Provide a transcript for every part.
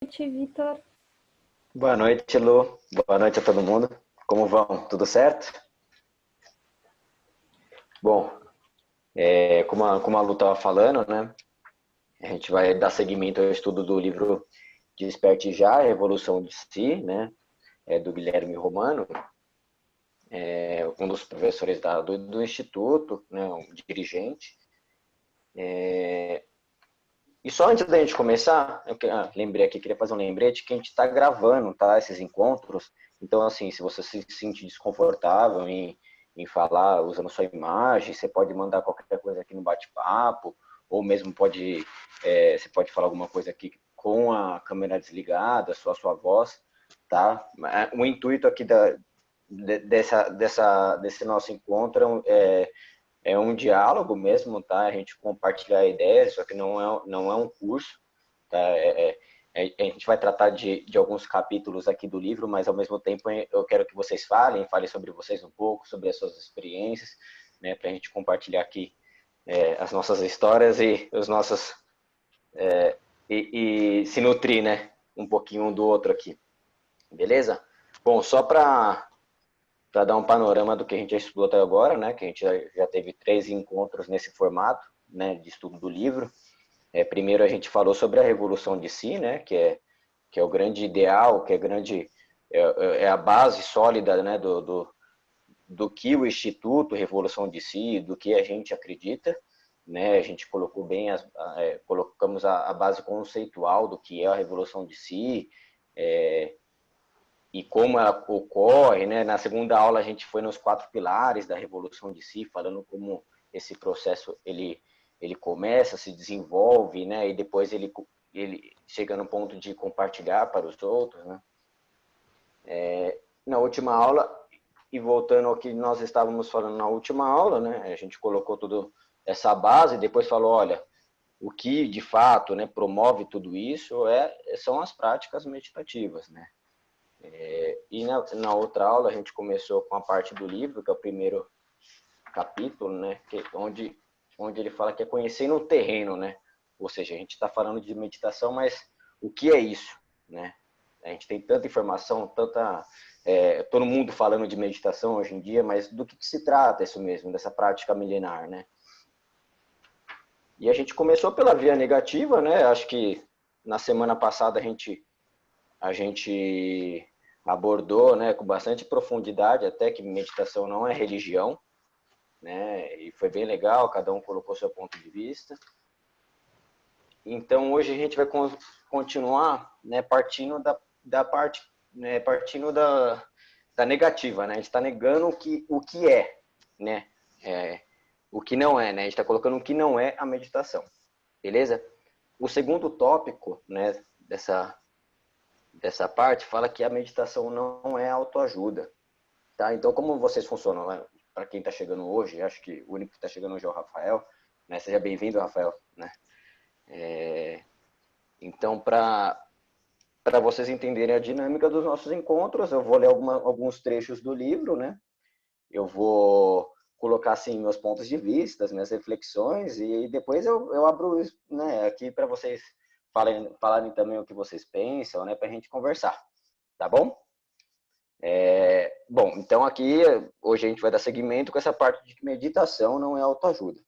Noite, Vitor. Boa noite, Lu. Boa noite a todo mundo. Como vão? Tudo certo? Bom, como a Lu estava falando, né? A gente vai dar seguimento ao estudo do livro Desperte Já, a Revolução de Si, né? Do Guilherme Romano, um dos professores do Instituto, né? Um dirigente. E só antes da gente começar, lembrei aqui, queria fazer um lembrete que a gente está gravando, tá? Esses encontros. Então, assim, se você se sentir desconfortável em falar usando sua imagem, você pode mandar qualquer coisa aqui no bate-papo, ou mesmo você pode falar alguma coisa aqui com a câmera desligada, só a sua voz, tá? O intuito aqui desse nosso encontro é um diálogo mesmo, tá? A gente compartilhar ideias, só que não é um curso, tá? A gente vai tratar de alguns capítulos aqui do livro, mas ao mesmo tempo eu quero que vocês falem sobre vocês um pouco, sobre as suas experiências, né? Para a gente compartilhar aqui as nossas histórias e os nossos e se nutrir, né? Um pouquinho um do outro aqui, beleza? Bom, só para dar um panorama do que a gente já estudou até agora, né? Que a gente já teve 3 encontros nesse formato, né? De estudo do livro. Primeiro a gente falou sobre a revolução de si, né? Que é o grande ideal, que é a base sólida, né? Do que o Instituto Revolução de Si, do que a gente acredita, né? A gente colocou colocamos a base conceitual do que é a revolução de si, e como ela ocorre, né? Na segunda aula a gente foi nos 4 pilares da revolução de si, falando como esse processo ele começa, se desenvolve, né? E depois ele chega no ponto de compartilhar para os outros, né? Na última aula, e voltando ao que nós estávamos falando na última aula, né? A gente colocou tudo essa base, e depois falou, olha, o que de fato, né, promove tudo isso são as práticas meditativas, né? E na outra aula a gente começou com a parte do livro, que é o primeiro capítulo, né? Onde ele fala que é conhecer no terreno, né? Ou seja, a gente está falando de meditação, mas o que é isso, né? A gente tem tanta informação, todo mundo falando de meditação hoje em dia, mas do que se trata isso mesmo, dessa prática milenar, né? E a gente começou pela via negativa, né? Acho que na semana passada a gente abordou, né, com bastante profundidade, até que meditação não é religião, né, e foi bem legal, cada um colocou seu ponto de vista. Então hoje a gente vai continuar, né, partindo da parte, né, partindo da negativa, né, a gente está negando o que é, né, o que não é, né, a gente está colocando o que não é a meditação, beleza? O segundo tópico, né, dessa parte fala que a meditação não é autoajuda, tá? Então, como vocês funcionam, né? Para quem está chegando hoje, acho que o único que está chegando hoje é o Rafael, né? Seja bem-vindo, Rafael, né? Então, para vocês entenderem a dinâmica dos nossos encontros, eu vou ler alguns trechos do livro, né? Eu vou colocar assim meus pontos de vista, as minhas reflexões e depois eu abro, né, aqui para vocês falarem também o que vocês pensam, né, para a gente conversar, tá bom? Bom, então aqui hoje a gente vai dar seguimento com essa parte de que meditação não é autoajuda,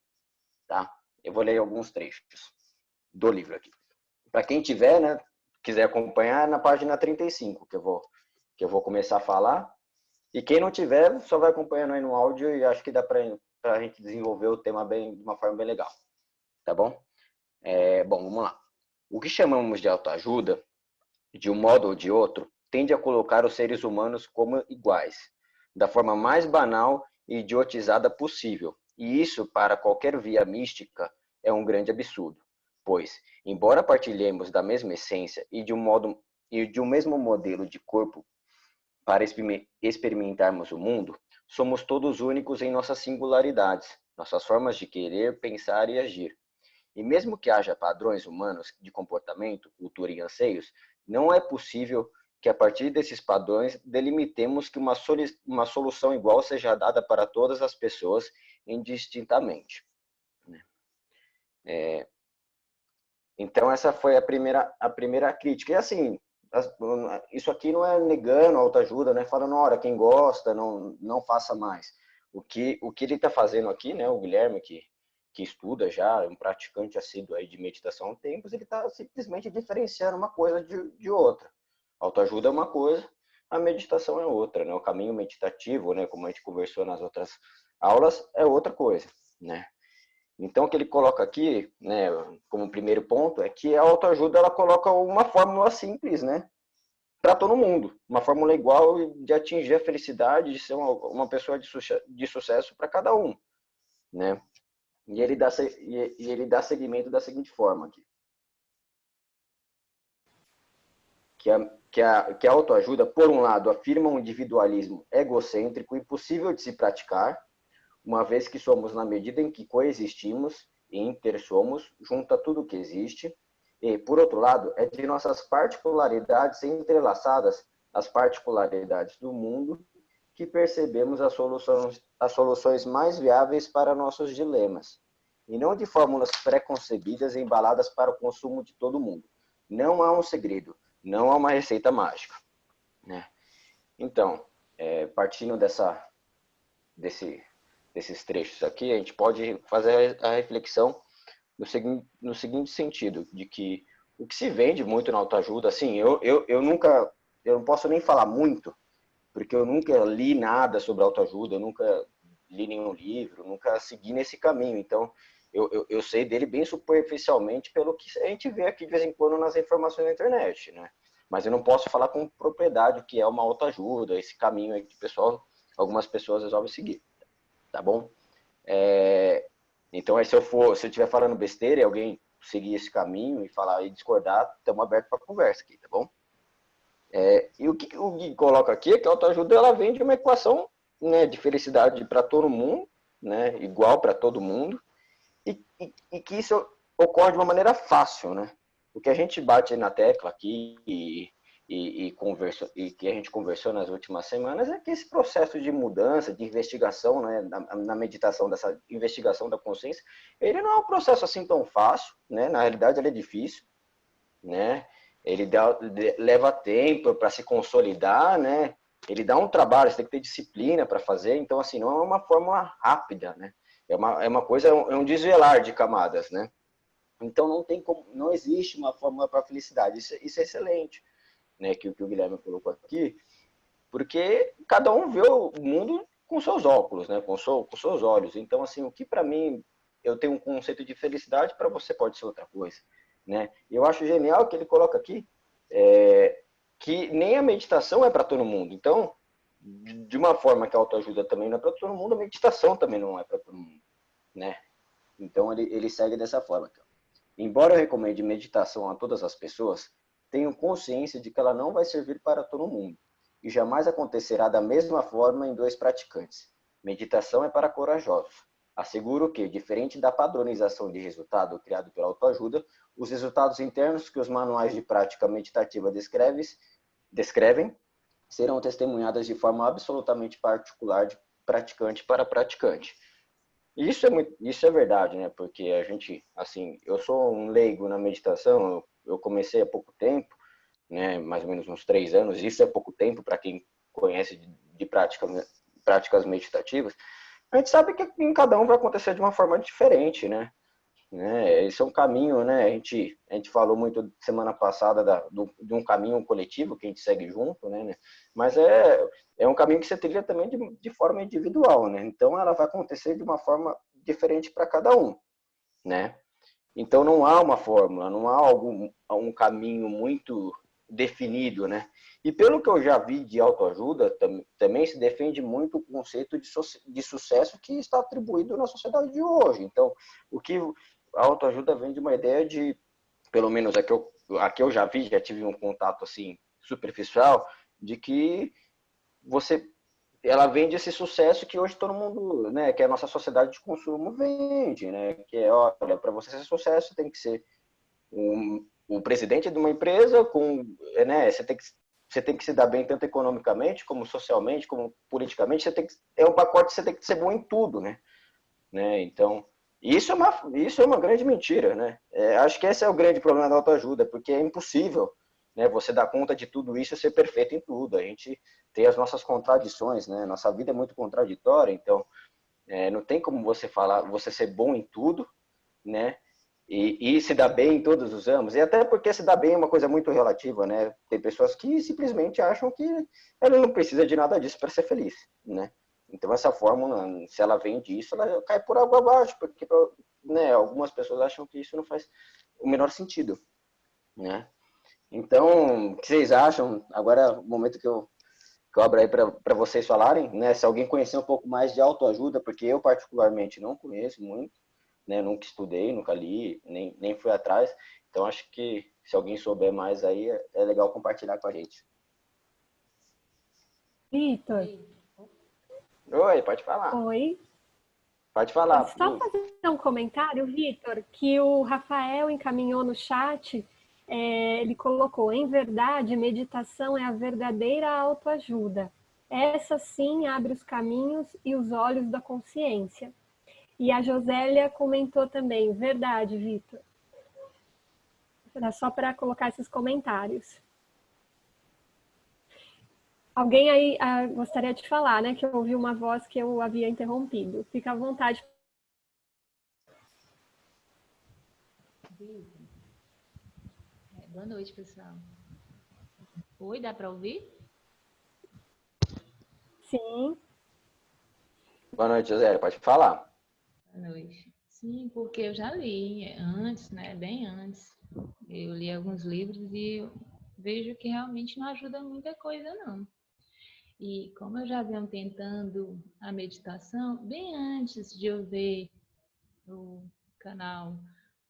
tá? Eu vou ler alguns trechos do livro aqui. Para quem tiver, né, quiser acompanhar, é na página 35 que eu vou começar a falar. E quem não tiver, só vai acompanhando aí no áudio e acho que dá para a gente desenvolver o tema de uma forma bem legal, tá bom? Bom, vamos lá. O que chamamos de autoajuda, de um modo ou de outro, tende a colocar os seres humanos como iguais, da forma mais banal e idiotizada possível. E isso, para qualquer via mística, é um grande absurdo, pois, embora partilhemos da mesma essência e de um mesmo modelo de corpo para experimentarmos o mundo, somos todos únicos em nossas singularidades, nossas formas de querer, pensar e agir. E mesmo que haja padrões humanos de comportamento, cultura e anseios, não é possível que a partir desses padrões delimitemos que uma solução igual seja dada para todas as pessoas indistintamente. Então, essa foi a primeira crítica. E assim, isso aqui não é negando a autoajuda, né? Falando, ora, quem gosta, não faça mais. O que ele está fazendo aqui, né? O Guilherme, que estuda já, um praticante assíduo aí de meditação há tempos, ele está simplesmente diferenciando uma coisa de outra. A autoajuda é uma coisa, a meditação é outra, né? O caminho meditativo, né? Como a gente conversou nas outras aulas, é outra coisa, né? Então, o que ele coloca aqui, né, como primeiro ponto, é que a autoajuda ela coloca uma fórmula simples, né, para todo mundo, uma fórmula igual de atingir a felicidade, de ser uma pessoa de sucesso para cada um, né? E ele dá seguimento da seguinte forma aqui, que a autoajuda, por um lado, afirma um individualismo egocêntrico impossível de se praticar, uma vez que somos na medida em que coexistimos e intersomos, junto a tudo que existe, e, por outro lado, é de nossas particularidades entrelaçadas às particularidades do mundo que percebemos as soluções mais viáveis para nossos dilemas, e não de fórmulas pré-concebidas e embaladas para o consumo de todo mundo. Não há um segredo, não há uma receita mágica, né? Então, partindo desses trechos aqui, a gente pode fazer a reflexão no seguinte sentido, de que o que se vende muito na autoajuda, assim, eu nunca, eu não posso nem falar muito, porque eu nunca li nada sobre autoajuda, eu nunca li nenhum livro, nunca segui nesse caminho, então eu sei dele bem superficialmente pelo que a gente vê aqui de vez em quando nas informações na internet, né? Mas eu não posso falar com propriedade o que é uma autoajuda, esse caminho aí que algumas pessoas resolvem seguir, tá bom? Então, aí, se eu estiver falando besteira e alguém seguir esse caminho e falar e discordar, estamos abertos para conversa aqui, tá bom? E o que o Gui coloca aqui é que a autoajuda ela vem de uma equação, né, de felicidade para todo mundo, né, igual para todo mundo, e que isso ocorre de uma maneira fácil, né? O que a gente bate na tecla aqui e que a gente conversou nas últimas semanas é que esse processo de mudança, de investigação, né, na meditação, dessa investigação da consciência, ele não é um processo assim tão fácil, né? Na realidade, ele é difícil, né? Leva tempo para se consolidar, né? Ele dá um trabalho, você tem que ter disciplina para fazer, então, assim, não é uma fórmula rápida, né? É uma coisa, é um desvelar de camadas, né? Então, não existe uma fórmula para a felicidade, isso é excelente, né? Que o Guilherme colocou aqui, porque cada um vê o mundo com seus óculos, né? Com seus olhos. Então, assim, o que para mim eu tenho um conceito de felicidade, para você pode ser outra coisa, né? Eu acho genial que ele coloca aqui que nem a meditação é para todo mundo. Então, de uma forma que a autoajuda também não é para todo mundo, a meditação também não é para todo mundo, né? Então ele segue dessa forma. Então. Embora eu recomende meditação a todas as pessoas, tenho consciência de que ela não vai servir para todo mundo e jamais acontecerá da mesma forma em dois praticantes. Meditação é para corajosos. Asseguro que, diferente da padronização de resultado criado pela autoajuda, os resultados internos que os manuais de prática meditativa descrevem serão testemunhadas de forma absolutamente particular de praticante para praticante. Isso é verdade, né? Porque a gente, assim, eu sou um leigo na meditação, eu comecei há pouco tempo, né? Mais ou menos uns 3 anos. Isso é pouco tempo para quem conhece de práticas meditativas. A gente sabe que em cada um vai acontecer de uma forma diferente, né? Esse é um caminho, né? A gente falou muito semana passada de um caminho coletivo que a gente segue junto, né? Mas é um caminho que você trilha também de forma individual, né? Então ela vai acontecer de uma forma diferente para cada um, né? Então não há uma fórmula, não há um caminho muito definido, né? E pelo que eu já vi de autoajuda, também se defende muito o conceito de sucesso que está atribuído na sociedade de hoje. Então, o que a autoajuda vem de uma ideia de, pelo menos aqui eu já vi, já tive um contato assim superficial, de que você ela vende esse sucesso que hoje todo mundo, né, que a nossa sociedade de consumo vende, né, que é, olha, para você ser sucesso, você tem que ser o presidente de uma empresa, né, você tem que se dar bem tanto economicamente, como socialmente, como politicamente, é um pacote que você tem que ser bom em tudo, né? Então, Isso é uma grande mentira, né? Acho que esse é o grande problema da autoajuda, porque é impossível, né, você dar conta de tudo isso e ser perfeito em tudo. A gente tem as nossas contradições, né? Nossa vida é muito contraditória, então não tem como você falar, você ser bom em tudo, né? E se dar bem em todos os ramos. E até porque se dar bem é uma coisa muito relativa, né? Tem pessoas que simplesmente acham que ela não precisa de nada disso para ser feliz, né? Então essa fórmula, se ela vem disso, ela cai por água abaixo, porque, né, algumas pessoas acham que isso não faz o menor sentido, né? Então, o que vocês acham? Agora é o momento que eu abro aí para vocês falarem, né? Se alguém conhecer um pouco mais de autoajuda, porque eu particularmente não conheço muito, né? Nunca estudei, nunca li, nem fui atrás. Então acho que se alguém souber mais aí, é legal compartilhar com a gente. Vitor, Oi, pode falar. oi. Pode falar, Só Luz. fazer um comentário, Vitor, que o Rafael encaminhou no chat. Ele colocou: em verdade, meditação é a verdadeira autoajuda. Essa sim abre os caminhos e os olhos da consciência. E a Josélia comentou também: verdade, Vitor. Era só para colocar esses comentários. Alguém aí gostaria de falar, né? Que eu ouvi uma voz que eu havia interrompido. Fica à vontade. Boa noite, pessoal. Oi, dá para ouvir? Sim. Boa noite, José. Pode falar. Boa noite. Sim, porque eu já li antes, né? Bem antes. Eu li alguns livros e eu vejo que realmente não ajuda muita coisa, não. E como eu já venho tentando a meditação, bem antes de eu ver o canal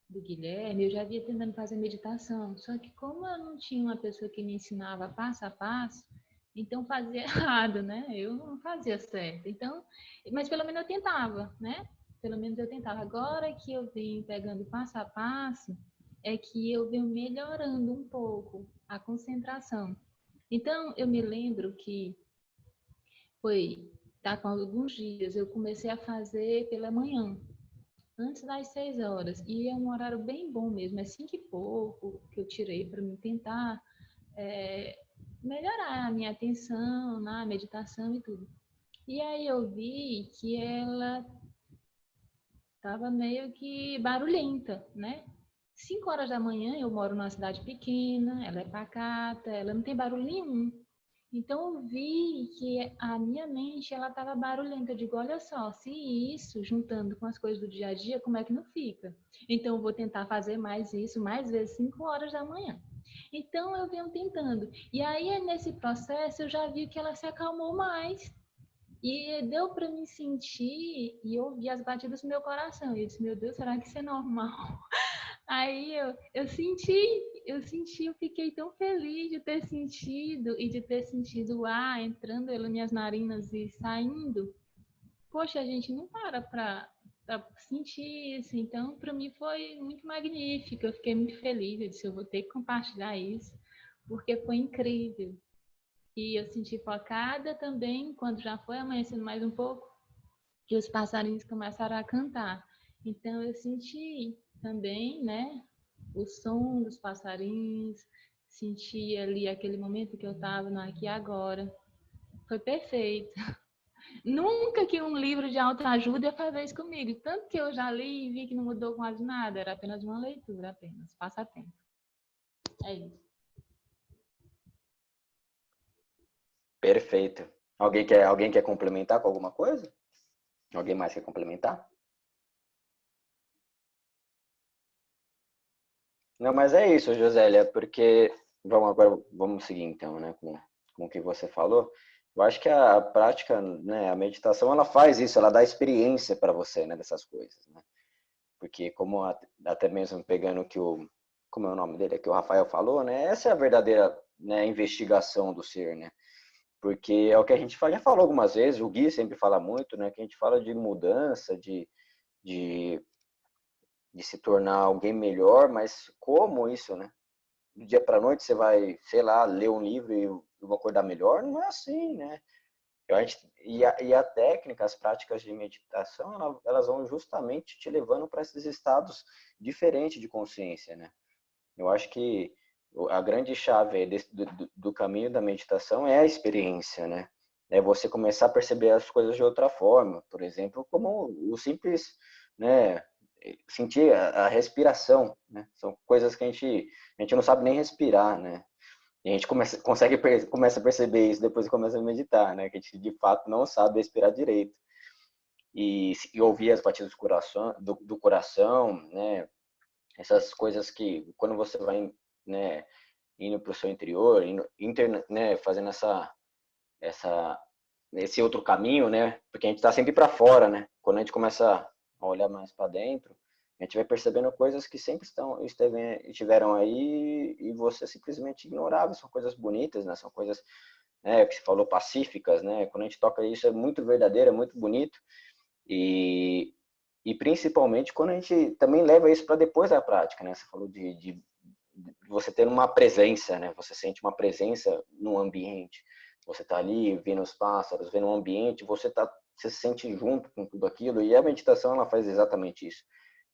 do Guilherme, eu já vinha tentando fazer meditação. Só que como eu não tinha uma pessoa que me ensinava passo a passo, então fazia errado, né? Eu não fazia certo. Então, mas pelo menos eu tentava, né? Pelo menos eu tentava. Agora que eu vim pegando passo a passo, é que eu venho melhorando um pouco a concentração. Então, eu me lembro que foi, tá com alguns dias, eu comecei a fazer pela manhã, antes das 6 horas. E é um horário bem bom mesmo, é 5 e pouco que eu tirei para me tentar é, melhorar a minha atenção na meditação e tudo. E aí eu vi que ela estava meio que barulhenta, né? 5 horas da manhã, eu moro numa cidade pequena, ela é pacata, ela não tem barulho nenhum. Então eu vi que a minha mente ela estava barulhenta. Eu digo, olha só, se isso juntando com as coisas do dia a dia, como é que não fica? Então eu vou tentar fazer mais isso, mais vezes 5 horas da manhã. Então eu venho tentando. E aí nesse processo eu já vi que ela se acalmou mais. E deu para me sentir e ouvir as batidas do meu coração. E eu disse, meu Deus, será que isso é normal? Aí eu fiquei tão feliz de ter sentido e de ter sentido o ar entrando pelas minhas narinas e saindo. Poxa, a gente não para sentir isso. Então, para mim foi muito magnífico. Eu fiquei muito feliz. Eu disse, eu vou ter que compartilhar isso, porque foi incrível. E eu senti focada também, quando já foi amanhecendo mais um pouco, que os passarinhos começaram a cantar. Então eu senti também, né, o som dos passarinhos, senti ali aquele momento que eu estava no aqui e agora. Foi perfeito. Nunca que um livro de autoajuda ia fazer isso comigo. Tanto que eu já li e vi que não mudou quase nada. Era apenas uma leitura, apenas. Passatempo. É isso. Perfeito. Alguém quer complementar com alguma coisa? Alguém mais quer complementar? Não, mas é isso, Josélia, porque vamos seguir então, né, com o que você falou. Eu acho que a prática, né, a meditação, ela faz isso, ela dá experiência para você, né, dessas coisas, né? Porque como até mesmo pegando que como é o nome dele, que o Rafael falou, né, essa é a verdadeira, né, investigação do ser, né? Porque é o que a gente já falou algumas vezes, o Gui sempre fala muito, né, que a gente fala de mudança, de, de se tornar alguém melhor, mas como isso, né? Do dia para noite você vai, sei lá, ler um livro e eu vou acordar melhor? Não é assim, né? E a técnica, as práticas de meditação, elas vão justamente te levando para esses estados diferentes de consciência, né? Eu acho que a grande chave do caminho da meditação é a experiência, né? É você começar a perceber as coisas de outra forma, por exemplo, como o simples, né, sentir a respiração, né? São coisas que a gente não sabe nem respirar, né? E a gente começa a perceber isso depois que começa a meditar, né? Que a gente de fato não sabe respirar direito. E ouvir as batidas do coração, né? Essas coisas que quando você vai, né, indo para o seu interior, né, fazendo esse outro caminho, né? Porque a gente está sempre para fora, né? Quando a gente começa a olhar mais para dentro, a gente vai percebendo coisas que sempre estiveram aí e você simplesmente ignorava. São coisas bonitas, né? São coisas, né, que você falou, pacíficas, né? Quando a gente toca isso é muito verdadeiro, é muito bonito e principalmente quando a gente também leva isso para depois da prática, né? Você falou de você ter uma presença, né? Você sente uma presença no ambiente. Você tá ali vendo os pássaros, vendo o ambiente, você se sente junto com tudo aquilo. E a meditação ela faz exatamente isso,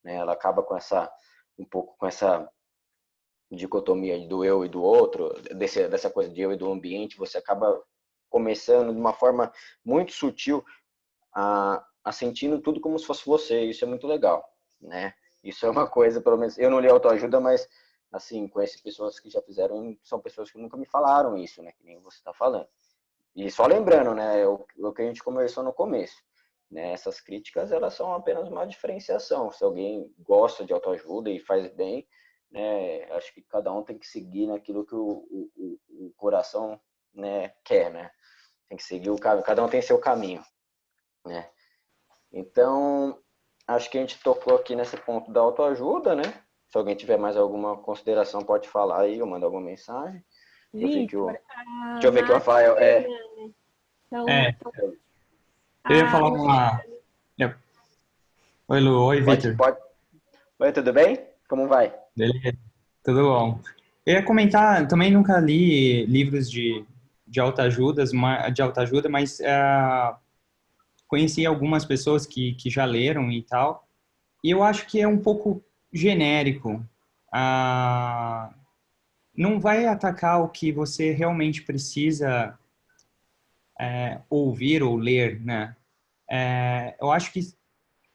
né? Ela acaba com um pouco com essa dicotomia do eu e do outro, dessa coisa de eu e do ambiente. Você acaba começando de uma forma muito sutil a sentindo tudo como se fosse você. Isso é muito legal, né? Isso é uma coisa, pelo menos, eu não li autoajuda, mas, assim, conheço pessoas que já fizeram, são pessoas que nunca me falaram isso, né? Que nem você está falando. E só lembrando, né? O que a gente conversou no começo, né? Essas críticas, elas são apenas uma diferenciação. Se alguém gosta de autoajuda e faz bem, né? Acho que cada um tem que seguir naquilo que o coração, né, quer, né? Tem que seguir o caminho, cada um tem seu caminho, né? Então, acho que a gente tocou aqui nesse ponto da autoajuda, né? Se alguém tiver mais alguma consideração, pode falar aí ou mandar alguma mensagem. Vitor, Deixa eu ver que o Rafael então, Eu ia falar uma... Oi, Lu. Oi, Vitor. Oi, tudo bem? Como vai? Beleza, tudo bom. Eu ia comentar, também nunca li livros de autoajuda, mas conheci algumas pessoas que já leram e tal, e eu acho que é um pouco genérico. Não vai atacar o que você realmente precisa ouvir ou ler, né? Eu acho que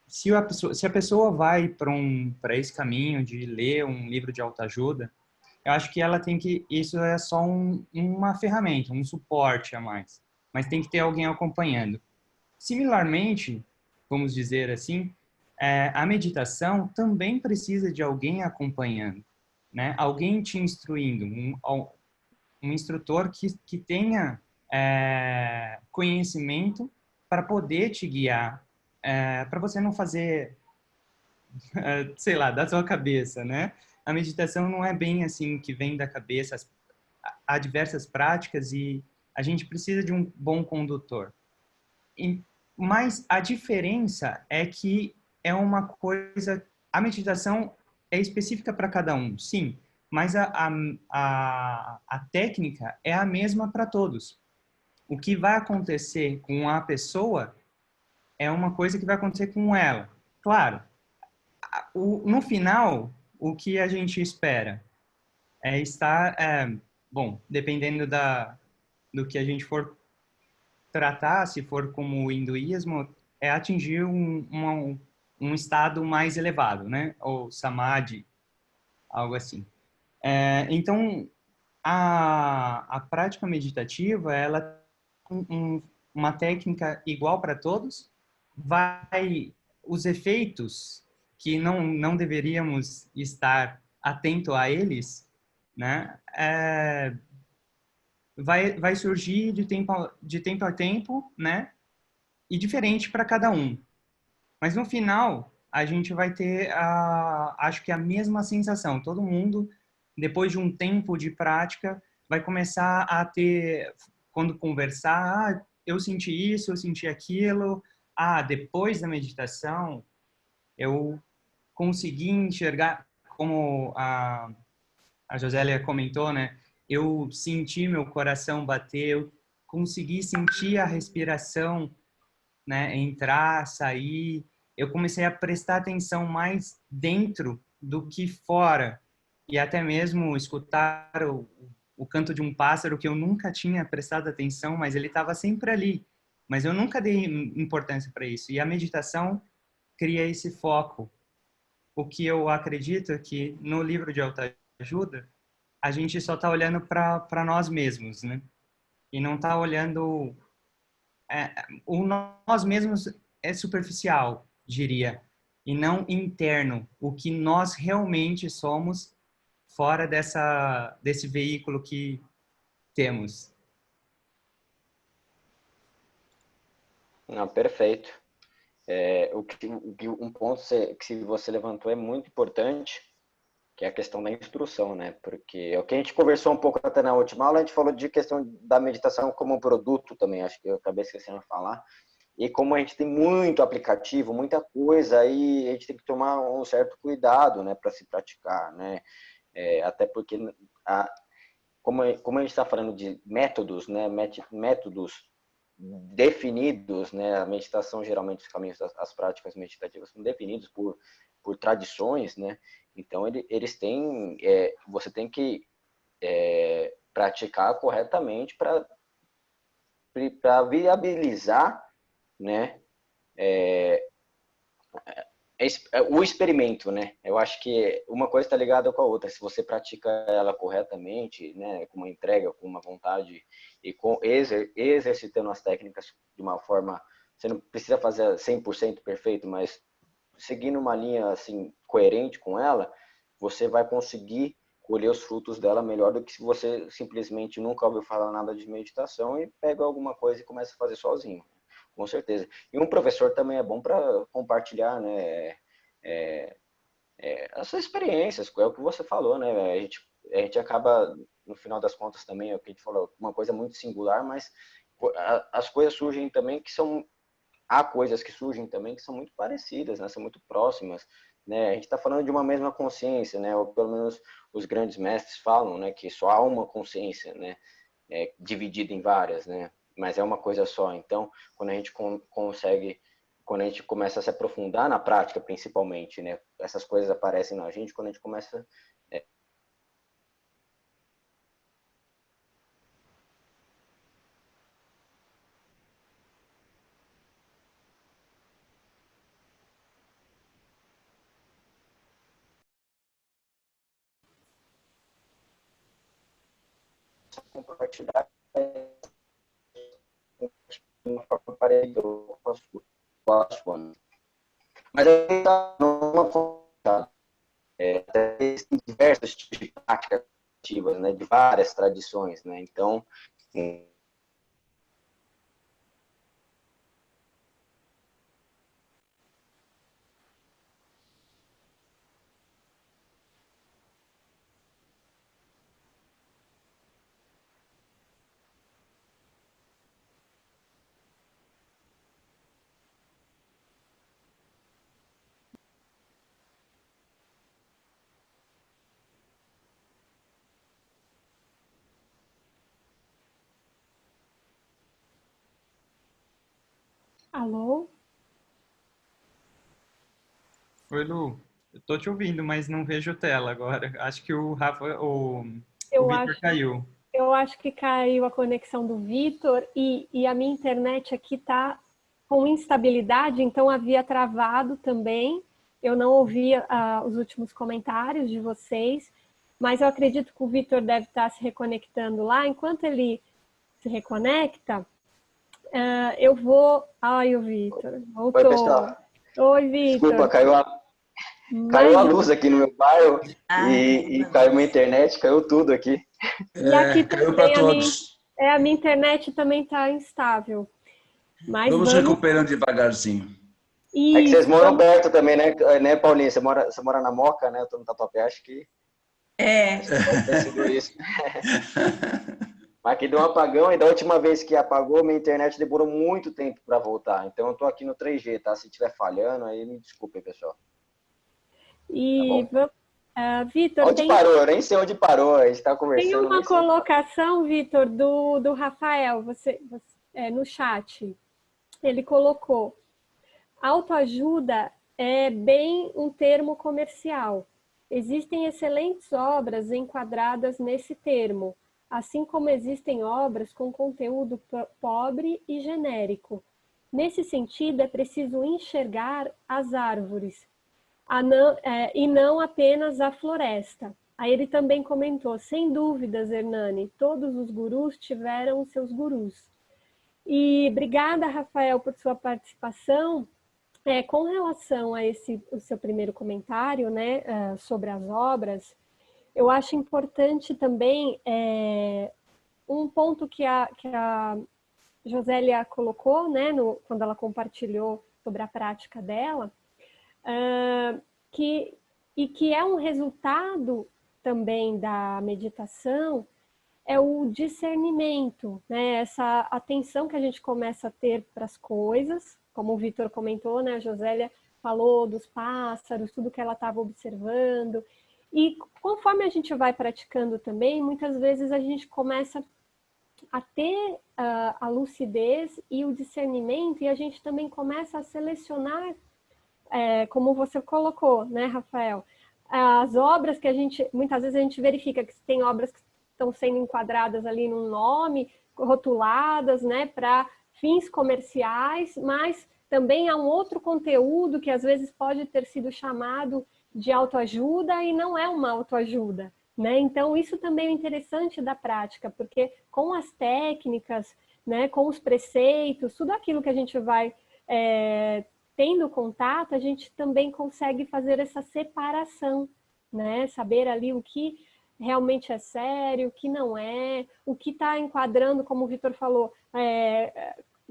se a pessoa vai para esse caminho de ler um livro de autoajuda, eu acho que ela tem que, isso é só uma ferramenta, um suporte a mais, mas tem que ter alguém acompanhando. Similarmente, vamos dizer assim, a meditação também precisa de alguém acompanhando, né? Alguém te instruindo, um instrutor que tenha conhecimento para poder te guiar, para você não fazer, sei lá, da sua cabeça, né? A meditação não é bem assim que vem da cabeça, há diversas práticas e a gente precisa de um bom condutor. Mas a diferença é que é uma coisa, a meditação é específica para cada um, sim, mas a técnica é a mesma para todos. O que vai acontecer com a pessoa é uma coisa que vai acontecer com ela. Claro, no final, o que a gente espera é estar, bom, dependendo do que a gente for tratar, se for como o hinduísmo, é atingir um estado mais elevado, né? Ou samadhi, algo assim. Então, a prática meditativa, ela tem uma técnica igual para todos, os efeitos que não deveríamos estar atento a eles, né? Vai surgir de tempo a tempo, né? E diferente para cada um. Mas no final, a gente vai ter, acho que a mesma sensação. Todo mundo, depois de um tempo de prática, vai começar a ter, quando conversar, eu senti isso, eu senti aquilo. Depois da meditação, eu consegui enxergar, como a Josélia comentou, né? Eu senti meu coração bater, eu conseguir sentir a respiração, né, entrar, sair. Eu comecei a prestar atenção mais dentro do que fora. E até mesmo escutar o canto de um pássaro que eu nunca tinha prestado atenção, mas ele estava sempre ali. Mas eu nunca dei importância para isso. E a meditação cria esse foco. O que eu acredito é que no livro de autoajuda, a gente só está olhando para nós mesmos, né? E não está olhando... o nós mesmos é superficial, diria, e não interno. O que nós realmente somos fora desse veículo que temos. Não, perfeito. Um ponto que você levantou é muito importante, que é a questão da instrução, né? Porque é o que a gente conversou um pouco até na última aula, a gente falou de questão da meditação como produto também, acho que eu acabei esquecendo de falar. E como a gente tem muito aplicativo, muita coisa, aí a gente tem que tomar um certo cuidado, né, para se praticar, né? Até porque, como a gente está falando de métodos, né, métodos definidos, né, a meditação, geralmente os caminhos, as práticas meditativas são definidos por tradições, né? Então, eles têm, você tem que praticar corretamente para viabilizar, né, o experimento, né? Eu acho que uma coisa está ligada com a outra. Se você pratica ela corretamente, né, com uma entrega, com uma vontade e exercitando as técnicas de uma forma, você não precisa fazer 100% perfeito, mas seguindo uma linha assim coerente com ela, você vai conseguir colher os frutos dela melhor do que se você simplesmente nunca ouviu falar nada de meditação e pega alguma coisa e começa a fazer sozinho. Com certeza. E um professor também é bom para compartilhar, né, as suas experiências, é o que você falou, né? A gente acaba, no final das contas, também, é o que a gente falou, uma coisa muito singular, mas as coisas surgem também que são. Há coisas que surgem também que são muito parecidas, né? São muito próximas, né? A gente está falando de uma mesma consciência, né? Ou pelo menos os grandes mestres falam, né? Que só há uma consciência, né? Dividida em várias, né? Mas é uma coisa só. Então, quando a gente consegue, quando a gente começa a se aprofundar na prática, principalmente, né? Essas coisas aparecem na gente quando a gente começa a compartilhar de uma forma parecida com a sua. Mas ainda numa forma, tem diversos tipos de práticas ativas, né, de várias tradições, né? Então, Alô? Oi, Lu. Eu tô te ouvindo, mas não vejo tela agora. Acho que o Eu Victor acho, caiu. eu acho que caiu a conexão do Vitor e a minha internet aqui está com instabilidade, então havia travado também. Eu não ouvi os últimos comentários de vocês, mas eu acredito que o Vitor deve estar se reconectando lá. Enquanto ele se reconecta, eu vou... Ai, o Vitor, oi, voltou. pessoal. Oi, Desculpa, Vitor. caiu a Imagina. luz aqui no meu bairro Ah, e caiu minha internet, caiu tudo aqui. E aqui caiu para também todos. a minha internet também está instável. Mas Vamos vamos... recuperando devagarzinho. É que vocês Isso, moram vamos... perto também, né, Paulinha? Você mora na Moca, né? Eu tô no Tatuapé, acho que pode ter sido isso. Aqui deu um apagão e da última vez que apagou, minha internet demorou muito tempo para voltar. Então eu tô aqui no 3G, tá? Se estiver falhando, aí me desculpem, pessoal. Tá E bom? Vitor, Onde parou? Eu nem sei onde parou. A gente está tem conversando. uma colocação, Vitor, do Rafael, no chat. Ele colocou: autoajuda é bem um termo comercial. Existem excelentes obras enquadradas nesse termo, assim como existem obras com conteúdo pobre e genérico. Nesse sentido, é preciso enxergar as árvores, e não apenas a floresta. Aí ele também comentou: sem dúvidas, Hernani, todos os gurus tiveram seus gurus. E obrigada, Rafael, por sua participação. Com relação a o seu primeiro comentário, né, sobre as obras, eu acho importante também um ponto que a Josélia colocou, né, quando ela compartilhou sobre a prática dela, que é um resultado também da meditação, é o discernimento, né? Essa atenção que a gente começa a ter para as coisas, como o Vitor comentou, né? A Josélia falou dos pássaros, tudo que ela estava observando. E conforme a gente vai praticando também, muitas vezes a gente começa a ter a lucidez e o discernimento, e a gente também começa a selecionar, como você colocou, né, Rafael? As obras que muitas vezes a gente verifica que tem obras que estão sendo enquadradas ali num nome, rotuladas, né, para fins comerciais, mas também há um outro conteúdo que às vezes pode ter sido chamado de autoajuda e não é uma autoajuda, né? Então isso também é interessante da prática, porque com as técnicas, né, com os preceitos, tudo aquilo que a gente vai tendo contato, a gente também consegue fazer essa separação, né? Saber ali o que realmente é sério, o que não é, o que está enquadrando, como o Vitor falou,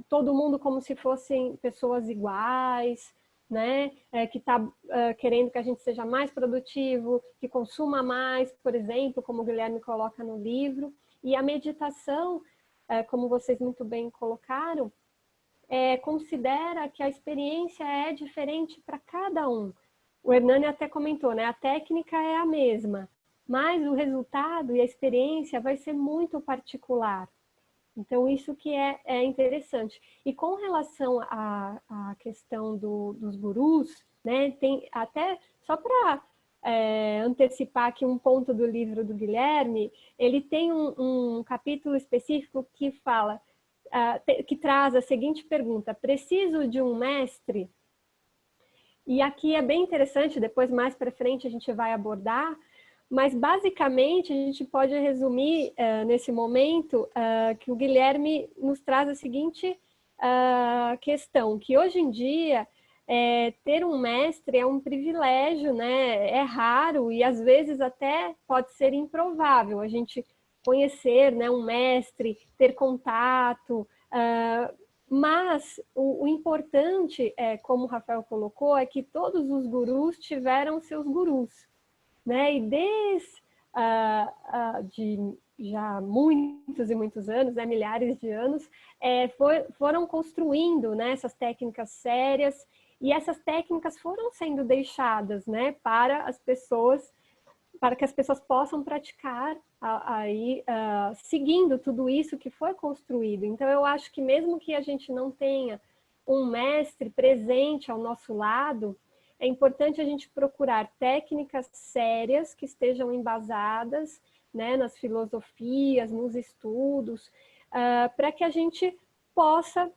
todo mundo como se fossem pessoas iguais, né? Que está querendo que a gente seja mais produtivo, que consuma mais, por exemplo, como o Guilherme coloca no livro. E a meditação, como vocês muito bem colocaram, considera que a experiência é diferente para cada um. O Hernani até comentou, né? A técnica é a mesma, mas o resultado e a experiência vai ser muito particular. Então, isso que é interessante. E com relação à questão dos gurus, né, tem até, só para antecipar aqui um ponto do livro do Guilherme, ele tem um capítulo específico que fala, que traz a seguinte pergunta: preciso de um mestre? E aqui é bem interessante, depois mais para frente a gente vai abordar, mas basicamente a gente pode resumir nesse momento que o Guilherme nos traz a seguinte questão, que hoje em dia ter um mestre é um privilégio, né? É raro e às vezes até pode ser improvável a gente conhecer, né, um mestre, ter contato, mas o importante, como o Rafael colocou, é que todos os gurus tiveram seus gurus, né? E desde de já muitos e muitos anos, né, milhares de anos, foram construindo, né, essas técnicas sérias, e essas técnicas foram sendo deixadas, né, para que as pessoas possam praticar aí, seguindo tudo isso que foi construído. Então, eu acho que mesmo que a gente não tenha um mestre presente ao nosso lado, é importante a gente procurar técnicas sérias que estejam embasadas, né, nas filosofias, nos estudos, para que a gente possa,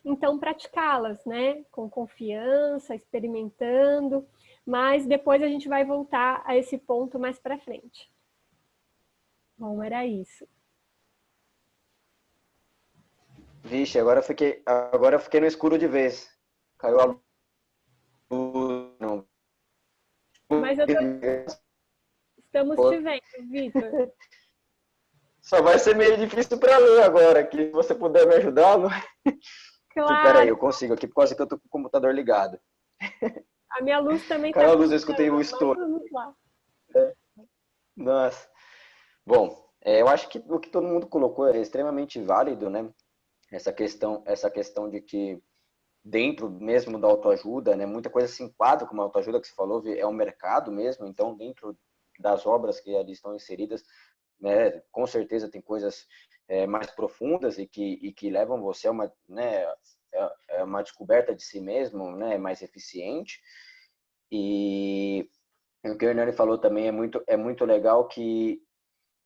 então, praticá-las, né, com confiança, experimentando, mas depois a gente vai voltar a esse ponto mais para frente. Bom, era isso. Vixe, agora eu fiquei no escuro de vez. Caiu a luz. Não. Mas estamos te vendo, Vitor. Só vai ser meio difícil para ler agora, que se você puder me ajudar. Não... Claro. Peraí, eu consigo aqui, por causa que eu tô com o computador ligado. A minha luz também Caiu tá a luz, eu escutei o estouro. Vamos lá. Nossa. Bom, eu acho que o que todo mundo colocou é extremamente válido, né? Essa questão de que dentro mesmo da autoajuda, né? Muita coisa se enquadra como a autoajuda que você falou, é um mercado mesmo, então dentro das obras que ali estão inseridas, né, com certeza tem coisas mais profundas e que levam você a uma, né, uma descoberta de si mesmo, né, mais eficiente. E o que o Hernani falou também é muito legal que,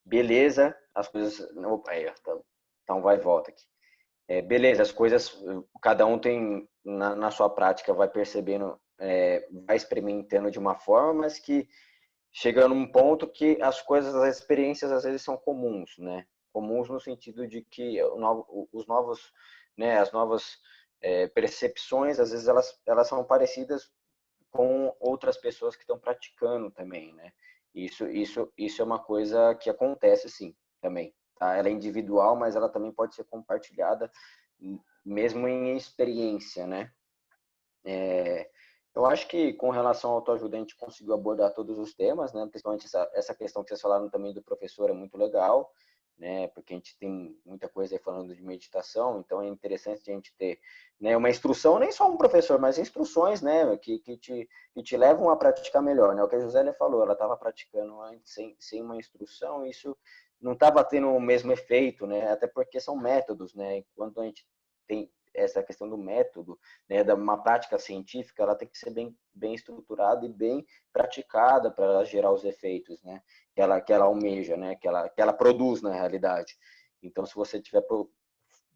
beleza, as coisas... Opa, aí, tá um vai e volta aqui. Beleza, as coisas, cada um tem, na sua prática, vai percebendo, vai experimentando de uma forma, mas que chega num ponto que as coisas, as experiências, às vezes são comuns, né? Comuns no sentido de que os novos, né, as novas percepções, às vezes elas são parecidas com outras pessoas que estão praticando também, né? Isso é uma coisa que acontece, sim, também. Tá? Ela é individual, mas ela também pode ser compartilhada, mesmo em experiência, né? Eu acho que com relação ao autoajuda a gente conseguiu abordar todos os temas, né? Principalmente essa questão que vocês falaram também do professor é muito legal, né? Porque a gente tem muita coisa aí falando de meditação, então é interessante a gente ter, né, uma instrução, nem só um professor, mas instruções, né, que te levam a praticar melhor, né? O que a Josélia falou, ela estava praticando antes sem uma instrução, isso não estava tendo o mesmo efeito, né? Até porque são métodos, né? Quando a gente tem essa questão do método, né, da uma prática científica, ela tem que ser bem estruturada e bem praticada para gerar os efeitos, né, que ela almeja, né, que ela produz na realidade. Então, se você estiver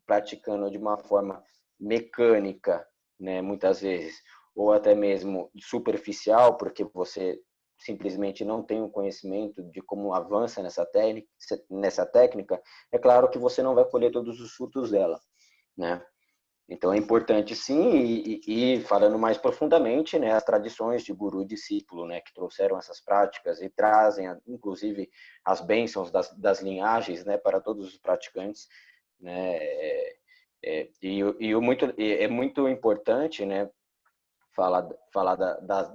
praticando de uma forma mecânica, né, muitas vezes, ou até mesmo superficial, porque você simplesmente não tem o conhecimento de como avança nessa técnica, é claro que você não vai colher todos os frutos dela, né? Então é importante sim, e falando mais profundamente, né, as tradições de guru e discípulo, né, que trouxeram essas práticas e trazem, inclusive, as bênçãos das linhagens, né, para todos os praticantes, né, é muito importante, né, falar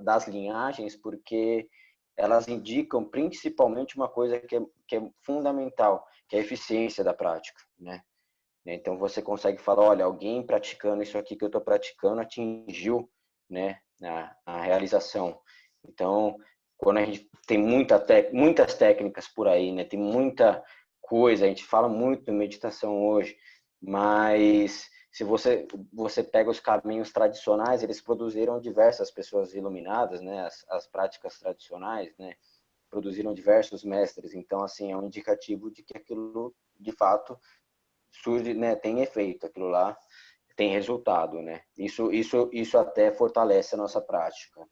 das linhagens, porque elas indicam principalmente uma coisa que é fundamental, que é a eficiência da prática, né? Então você consegue falar, olha, alguém praticando isso aqui que eu estou praticando atingiu, né, a realização. Então, quando a gente tem muitas técnicas por aí, né, tem muita coisa, a gente fala muito em meditação hoje, mas se você pega os caminhos tradicionais, eles produziram diversas pessoas iluminadas, né, as práticas tradicionais, né, produziram diversos mestres. Então, assim, é um indicativo de que aquilo, de fato, surge, né, tem efeito, aquilo lá tem resultado, né? Isso até fortalece a nossa prática,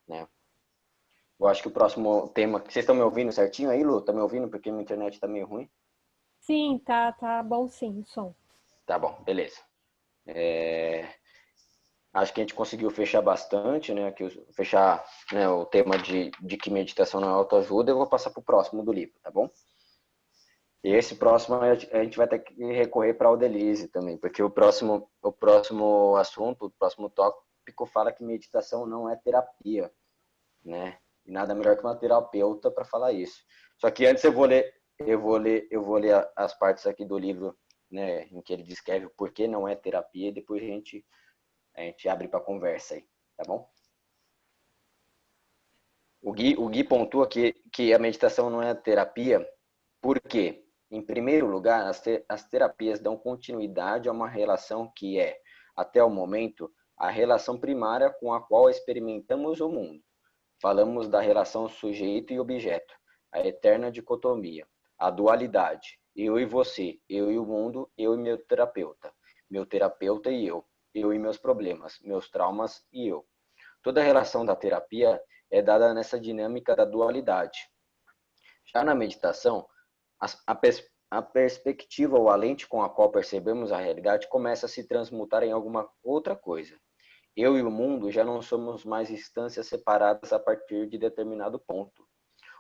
né? Eu acho que o próximo tema, vocês estão me ouvindo certinho aí, Lu? Tá me ouvindo porque minha internet tá meio ruim? Sim, tá bom sim, o som. Tá bom, beleza. Acho que a gente conseguiu fechar bastante, né? Fechar, né, o tema de que meditação não é autoajuda. Eu vou passar para o próximo do livro, tá bom? E esse próximo a gente vai ter que recorrer para a Audelise também, porque o próximo assunto, o próximo tópico fala que meditação não é terapia, né? E nada melhor que uma terapeuta para falar isso. Só que antes eu vou ler as partes aqui do livro, né, em que ele descreve o porquê não é terapia e depois a gente abre para conversa aí, tá bom? O Gui pontua que a meditação não é terapia, por quê? Em primeiro lugar, as terapias dão continuidade a uma relação que é, até o momento, a relação primária com a qual experimentamos o mundo. Falamos da relação sujeito e objeto, a eterna dicotomia, a dualidade, eu e você, eu e o mundo, eu e meu terapeuta e eu e meus problemas, meus traumas e eu. Toda a relação da terapia é dada nessa dinâmica da dualidade. Já na meditação, a perspectiva ou a lente com a qual percebemos a realidade começa a se transmutar em alguma outra coisa. Eu e o mundo já não somos mais instâncias separadas a partir de determinado ponto.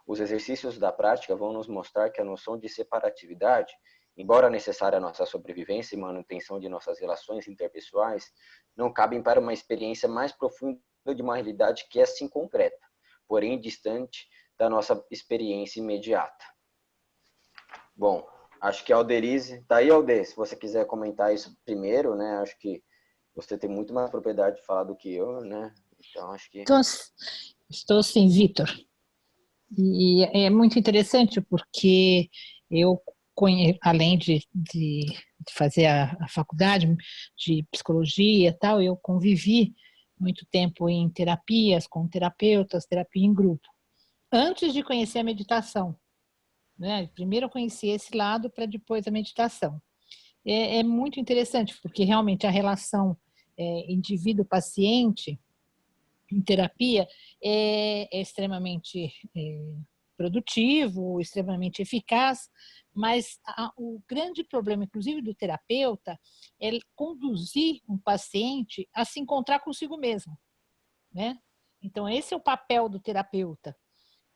Os exercícios da prática vão nos mostrar que a noção de separatividade, embora necessária à nossa sobrevivência e manutenção de nossas relações interpessoais, não cabem para uma experiência mais profunda de uma realidade que é sim concreta, porém distante da nossa experiência imediata. Bom, acho que a Alderize, tá aí, Alde, se você quiser comentar isso primeiro, né, acho que Você tem muito mais propriedade de falar do que eu, né? Então, acho que... Estou sim, Vitor. E é muito interessante porque eu, além de fazer a faculdade de psicologia e tal, eu convivi muito tempo em terapias, com terapeutas, terapia em grupo, antes de conhecer a meditação, né? Primeiro eu conheci esse lado para depois a meditação. É muito interessante, porque realmente a relação indivíduo-paciente em terapia é extremamente produtivo, extremamente eficaz, mas o grande problema, inclusive do terapeuta, é conduzir um paciente a se encontrar consigo mesmo, né? Então, esse é o papel do terapeuta.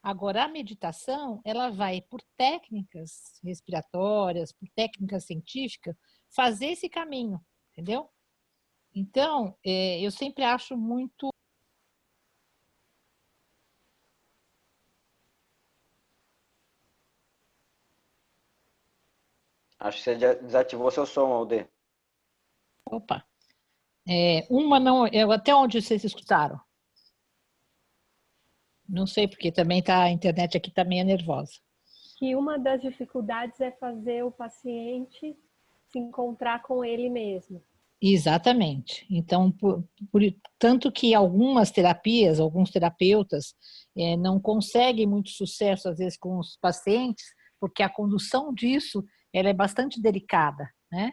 Agora, a meditação, ela vai, por técnicas respiratórias, por técnicas científicas, fazer esse caminho, entendeu? Então, eu sempre acho muito... Acho que você já desativou seu som, Alder. Opa! Uma não... até onde vocês escutaram? Não sei, porque também a internet aqui está meio nervosa. Que uma das dificuldades é fazer o paciente se encontrar com ele mesmo. Exatamente. Então, tanto que algumas terapias, alguns terapeutas não conseguem muito sucesso, às vezes, com os pacientes, porque a condução disso ela é bastante delicada, né?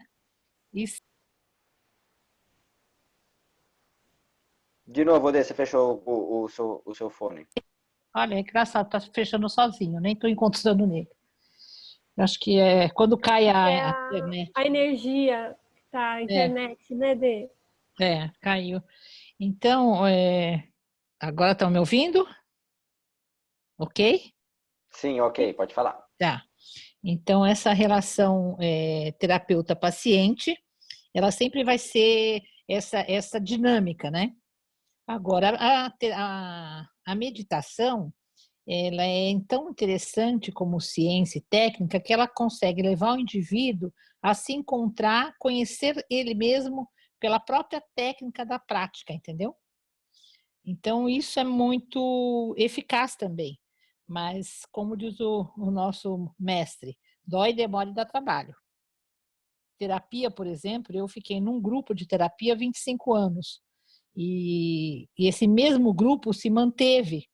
De novo, Alder, você fechou o seu fone. Olha, é engraçado, está fechando sozinho, nem estou encontrando nele. Eu acho que quando cai a internet. A energia da internet, né, Dê? Caiu. Então, agora estão me ouvindo? Ok? Sim, ok, pode falar. Tá. Então, essa relação terapeuta-paciente, ela sempre vai ser essa dinâmica, né? Agora, a meditação, ela é tão interessante como ciência e técnica que ela consegue levar o indivíduo a se encontrar, conhecer ele mesmo pela própria técnica da prática, entendeu? Então, isso é muito eficaz também. Mas, como diz o nosso mestre, dói, demora e dá trabalho. Terapia, por exemplo, eu fiquei num grupo de terapia há 25 anos. E esse mesmo grupo se manteve.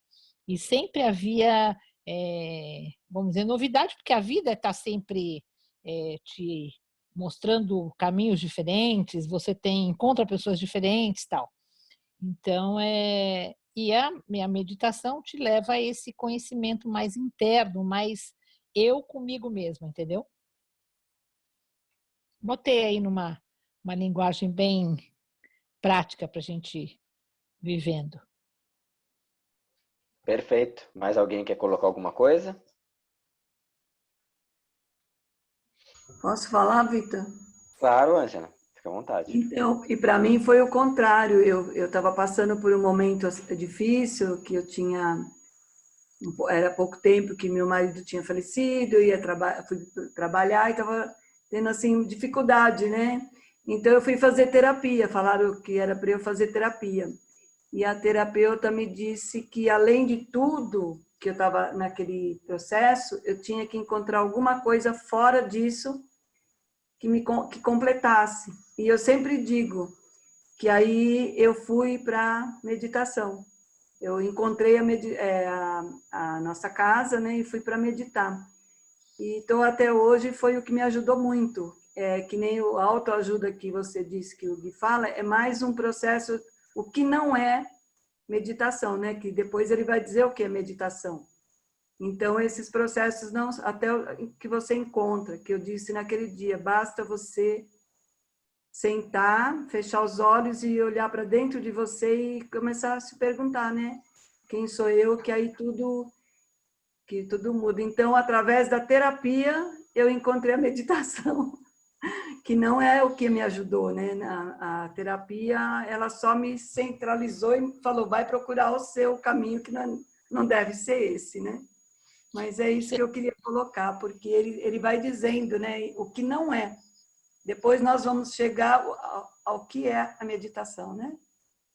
E sempre havia, vamos dizer, novidade, porque a vida está sempre te mostrando caminhos diferentes, você encontra pessoas diferentes e tal. Então, e a meditação te leva a esse conhecimento mais interno, mais eu comigo mesmo, entendeu? Botei aí numa linguagem bem prática para a gente ir vivendo. Perfeito. Mais alguém quer colocar alguma coisa? Posso falar, Vitor? Claro, Ângela. Fica à vontade. Então, e para mim foi o contrário. Eu estava passando por um momento difícil, que eu tinha... Era pouco tempo que meu marido tinha falecido, fui trabalhar e estava tendo, assim, dificuldade, né? Então, eu fui fazer terapia. Falaram que era para eu fazer terapia. E a terapeuta me disse que, além de tudo que eu estava naquele processo, eu tinha que encontrar alguma coisa fora disso que completasse. E eu sempre digo que aí eu fui para meditação. Eu encontrei a nossa casa, né, e fui para meditar. E então, até hoje, foi o que me ajudou muito. Que nem a autoajuda que você disse que o Gui fala, é mais um processo, o que não é meditação, né? Que depois ele vai dizer o que é meditação. Então, esses processos, não, até que você encontra, que eu disse naquele dia, basta você sentar, fechar os olhos e olhar para dentro de você e começar a se perguntar, né? Quem sou eu? Que aí tudo muda. Então, através da terapia, eu encontrei a meditação, que não é o que me ajudou, né? A terapia, ela só me centralizou e falou, vai procurar o seu caminho, que não deve ser esse, né? Mas é isso que eu queria colocar, porque ele vai dizendo, né, o que não é. Depois nós vamos chegar ao que é a meditação, né?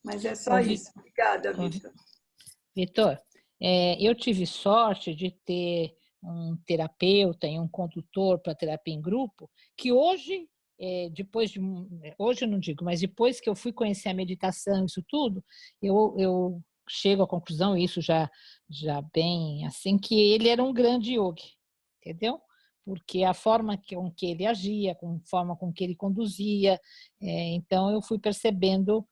Mas é só isso. Obrigada, Vitor. Vitor, eu tive sorte de ter um terapeuta e um condutor para terapia em grupo, que hoje, hoje eu não digo, mas depois que eu fui conhecer a meditação, isso tudo, eu chego à conclusão, isso já bem assim, que ele era um grande yogi, entendeu? Porque a forma com que ele agia, a forma com que ele conduzia, então eu fui percebendo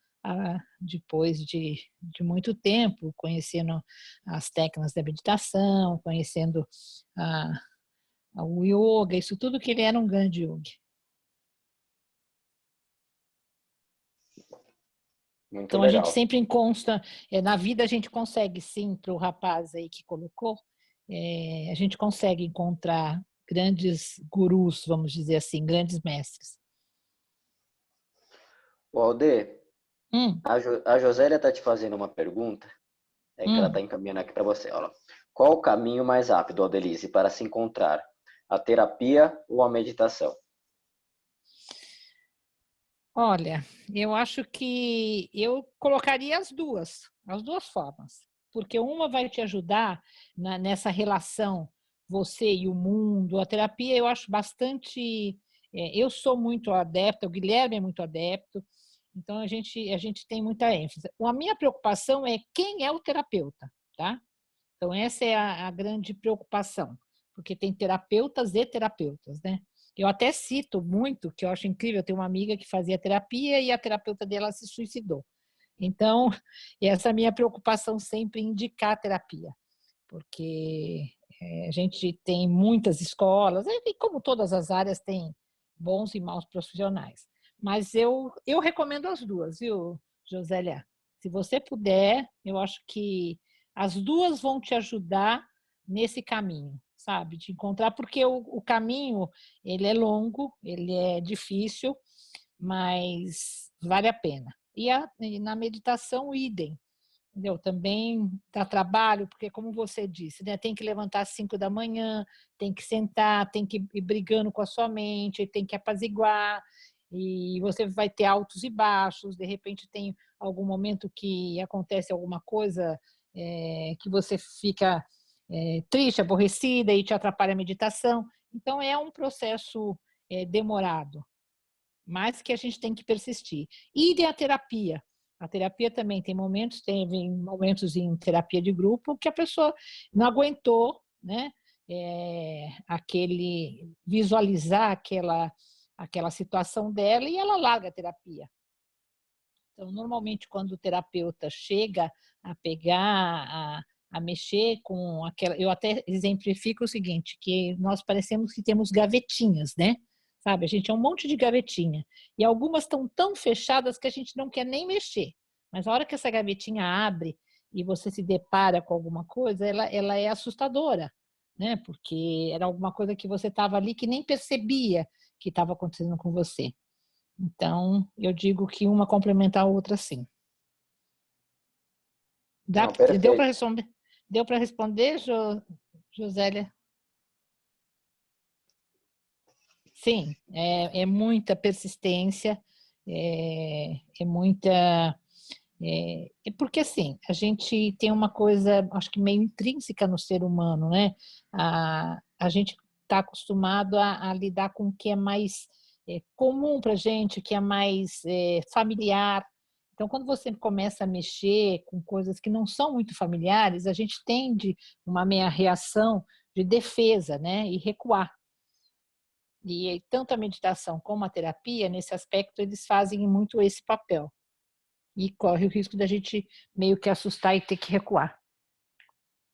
depois de muito tempo, conhecendo as técnicas da meditação, conhecendo o yoga, isso tudo, que ele era um grande yogi. Muito então legal. A gente sempre encontra, na vida a gente consegue sim, para o rapaz aí que colocou, a gente consegue encontrar grandes gurus, vamos dizer assim, grandes mestres. O Alder, a Josélia está te fazendo uma pergunta, que ela está encaminhando aqui para você. Olha, qual o caminho mais rápido, Aldelize, para se encontrar? A terapia ou a meditação? Olha, eu acho que eu colocaria as duas formas, porque uma vai te ajudar nessa relação, você e o mundo. A terapia eu acho bastante... eu sou muito adepta, o Guilherme é muito adepto, então a gente tem muita ênfase. A minha preocupação é quem é o terapeuta, tá? Então essa é a grande preocupação, porque tem terapeutas e terapeutas, né? Eu até cito muito, que eu acho incrível, eu tenho uma amiga que fazia terapia e a terapeuta dela se suicidou. Então, essa é a minha preocupação sempre, em indicar terapia, porque a gente tem muitas escolas, e como todas as áreas, tem bons e maus profissionais. Mas eu recomendo as duas, viu, Josélia? Se você puder, eu acho que as duas vão te ajudar nesse caminho, sabe? De encontrar, porque o caminho, ele é longo, ele é difícil, mas vale a pena. E na meditação, idem. Entendeu? Também dá trabalho, porque como você disse, né, tem que levantar às 5 da manhã, tem que sentar, tem que ir brigando com a sua mente, tem que apaziguar, e você vai ter altos e baixos, de repente tem algum momento que acontece alguma coisa que você fica triste, aborrecida e te atrapalha a meditação. Então é um processo demorado, mas que a gente tem que persistir. E a terapia. A terapia também teve momentos em terapia de grupo que a pessoa não aguentou, né? Visualizar aquela situação dela, e ela larga a terapia. Então, normalmente, quando o terapeuta chega a pegar, a mexer com aquela... Eu até exemplifico o seguinte, que nós parecemos que temos gavetinhas, né? Sabe? A gente é um monte de gavetinha. E algumas estão tão fechadas que a gente não quer nem mexer. Mas a hora que essa gavetinha abre e você se depara com alguma coisa, ela é assustadora, né? Porque era alguma coisa que você estava ali que nem percebia que estava acontecendo com você. Então, eu digo que uma complementa a outra, sim. Deu para responder? Deu para responder, Josélia? Sim, é muita persistência, é muita... porque, assim, a gente tem uma coisa, acho que meio intrínseca no ser humano, né? A gente está acostumado a lidar com o que é mais comum para a gente, que é mais familiar. Então, quando você começa a mexer com coisas que não são muito familiares, a gente tende uma meia reação de defesa, né? E recuar. E tanto a meditação como a terapia, nesse aspecto, eles fazem muito esse papel. E corre o risco da gente meio que assustar e ter que recuar.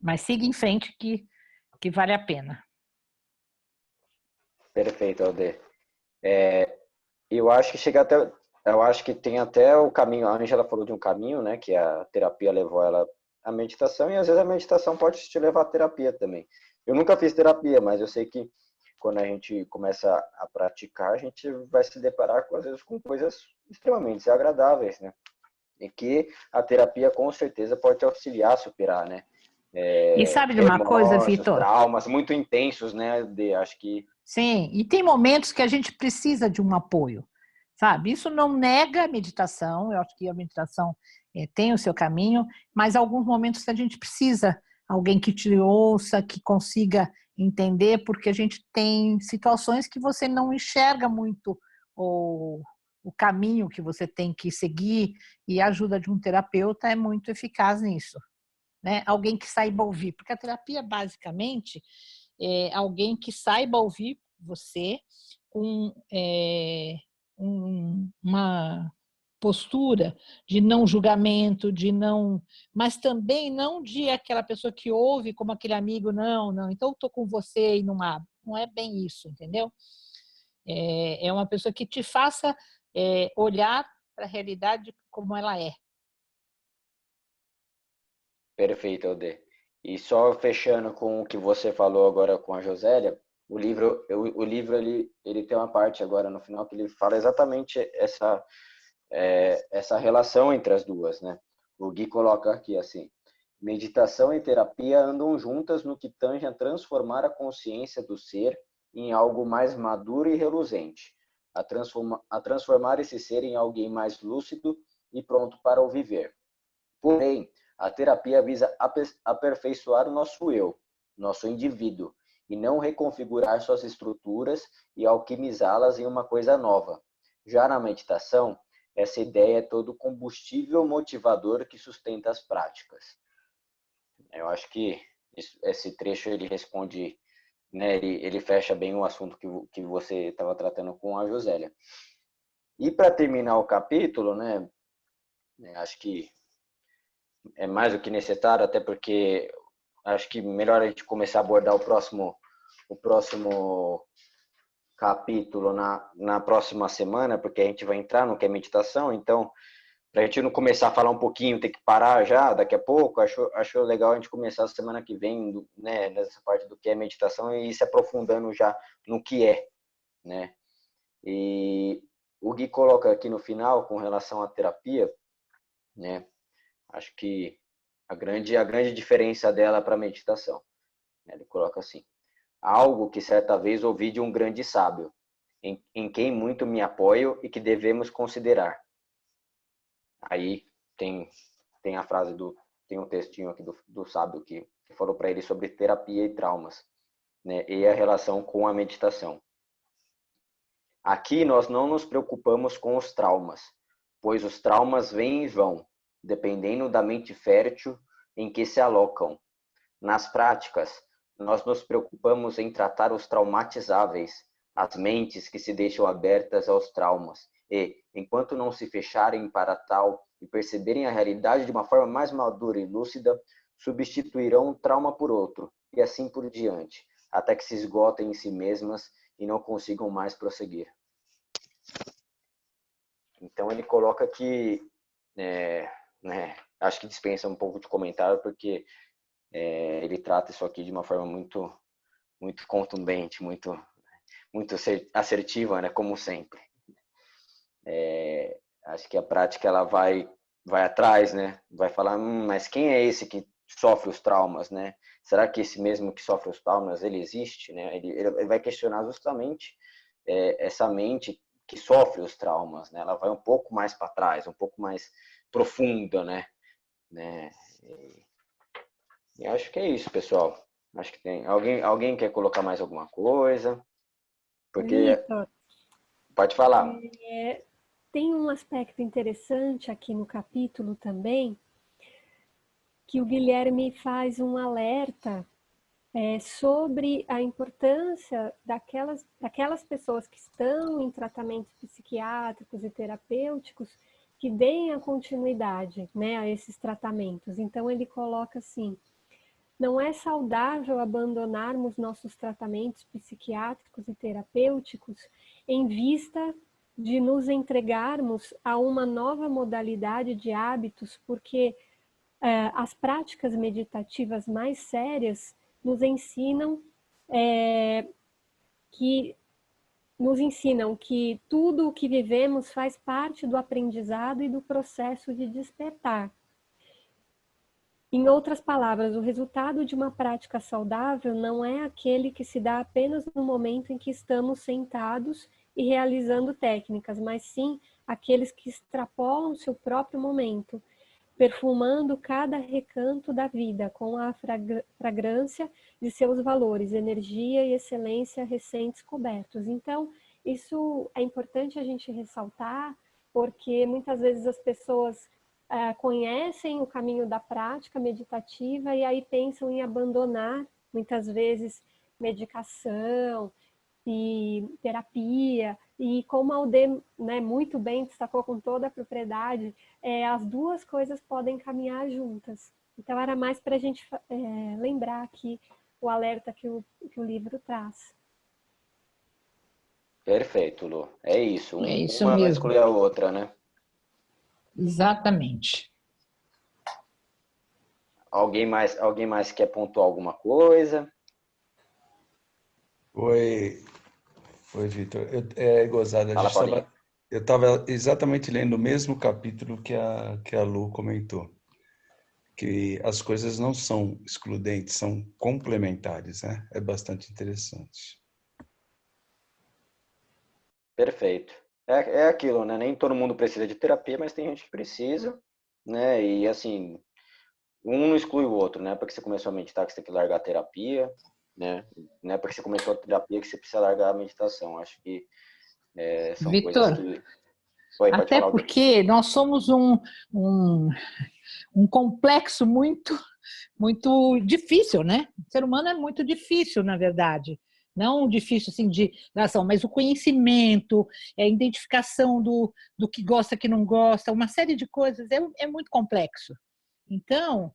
Mas siga em frente que vale a pena. Perfeito, Alder. Eu acho que eu acho que tem até o caminho. A Ângela falou de um caminho, né? Que a terapia levou ela à meditação, e às vezes a meditação pode te levar à terapia também. Eu nunca fiz terapia, mas eu sei que quando a gente começa a praticar, a gente vai se deparar às vezes com coisas extremamente desagradáveis, né? E que a terapia com certeza pode te auxiliar a superar, né? E sabe de uma coisa, Vitor? Traumas muito intensos, né? Acho que Sim, e tem momentos que a gente precisa de um apoio, sabe? Isso não nega a meditação, eu acho que a meditação tem o seu caminho, mas alguns momentos a gente precisa alguém que te ouça, que consiga entender, porque a gente tem situações que você não enxerga muito o caminho que você tem que seguir, e a ajuda de um terapeuta é muito eficaz nisso, né? Alguém que saiba ouvir, porque a terapia basicamente alguém que saiba ouvir você com uma postura de não julgamento, de não, mas também não de aquela pessoa que ouve como aquele amigo, não, não, então eu estou com você e não abro. Não é bem isso, entendeu? É uma pessoa que te faça olhar para a realidade como ela é. Perfeito, Alder. E só fechando com o que você falou agora com a Josélia, o livro ele tem uma parte agora no final que ele fala exatamente essa relação entre as duas, né? O Gui coloca aqui assim: meditação e terapia andam juntas no que tange a transformar a consciência do ser em algo mais maduro e reluzente, a transformar esse ser em alguém mais lúcido e pronto para o viver. Porém, a terapia visa aperfeiçoar o nosso eu, nosso indivíduo, e não reconfigurar suas estruturas e alquimizá-las em uma coisa nova. Já na meditação, essa ideia é todo o combustível motivador que sustenta as práticas. Eu acho que esse trecho ele responde, né, ele fecha bem o assunto que você estava tratando com a Josélia. E para terminar o capítulo, né, acho que é mais do que necessário, até porque acho que melhor a gente começar a abordar o próximo capítulo na próxima semana, porque a gente vai entrar no que é meditação, então, para a gente não começar a falar um pouquinho, ter que parar já daqui a pouco, acho legal a gente começar a semana que vem, né, nessa parte do que é meditação e ir se aprofundando já no que é, né? E o Gui coloca aqui no final, com relação à terapia, né? Acho que a grande diferença dela para a meditação. Ele coloca assim: algo que certa vez ouvi de um grande sábio, em quem muito me apoio e que devemos considerar. Aí tem a frase tem um textinho aqui do sábio que falou para ele sobre terapia e traumas, né? E a relação com a meditação. Aqui nós não nos preocupamos com os traumas, pois os traumas vêm e vão, dependendo da mente fértil em que se alocam. Nas práticas, nós nos preocupamos em tratar os traumatizáveis, as mentes que se deixam abertas aos traumas, e, enquanto não se fecharem para tal e perceberem a realidade de uma forma mais madura e lúcida, substituirão um trauma por outro, e assim por diante, até que se esgotem em si mesmas e não consigam mais prosseguir. Então ele coloca que, né, acho que dispensa um pouco de comentário, porque ele trata isso aqui de uma forma muito, muito contundente, muito assertiva, né, como sempre. Acho que a prática ela vai atrás, né, vai falar, mas quem é esse que sofre os traumas, né? Será que esse mesmo que sofre os traumas ele existe, né? Ele vai questionar justamente essa mente que sofre os traumas, né? Ela vai um pouco mais para trás, um pouco mais profunda, né? E acho que é isso, pessoal. Acho que tem. Alguém quer colocar mais alguma coisa? Porque Vitor, pode falar. tem um aspecto interessante aqui no capítulo também, que o Guilherme faz um alerta sobre a importância daquelas pessoas que estão em tratamentos psiquiátricos e terapêuticos que deem a continuidade, né, a esses tratamentos. Então ele coloca assim: não é saudável abandonarmos nossos tratamentos psiquiátricos e terapêuticos em vista de nos entregarmos a uma nova modalidade de hábitos, porque as práticas meditativas mais sérias nos ensinam que tudo o que vivemos faz parte do aprendizado e do processo de despertar. Em outras palavras, o resultado de uma prática saudável não é aquele que se dá apenas no momento em que estamos sentados e realizando técnicas, mas sim aqueles que extrapolam seu próprio momento, perfumando cada recanto da vida com a fragrância de seus valores, energia e excelência recém-descobertos. Então, isso é importante a gente ressaltar, porque muitas vezes as pessoas conhecem o caminho da prática meditativa e aí pensam em abandonar, muitas vezes, medicação e terapia. E como a Alde, né, muito bem destacou com toda a propriedade, as duas coisas podem caminhar juntas. Então, era mais para a gente lembrar aqui o alerta que o livro traz. Perfeito, Lu. É isso. É isso Uma não mesmo. exclui a outra, né? Exatamente. Alguém mais quer pontuar alguma coisa? Oi, Vitor. É gozado. Fala, Paulinho. Eu estava exatamente lendo o mesmo capítulo que a Lu comentou, que as coisas não são excludentes, são complementares, né? É bastante interessante. Perfeito. É aquilo, né? Nem todo mundo precisa de terapia, mas tem gente que precisa, né? E assim, um não exclui o outro, né? Porque você começou a meditar que você tem que largar a terapia, né? Não é porque você começou a terapia que você precisa largar a meditação. Acho que são coisas Vitor, que... Oi, pode até falar alguém. porque nós somos um complexo muito difícil, né? O ser humano é muito difícil, na verdade. Não difícil assim de relação, mas o conhecimento, a identificação do que gosta, que não gosta, uma série de coisas é muito complexo. Então,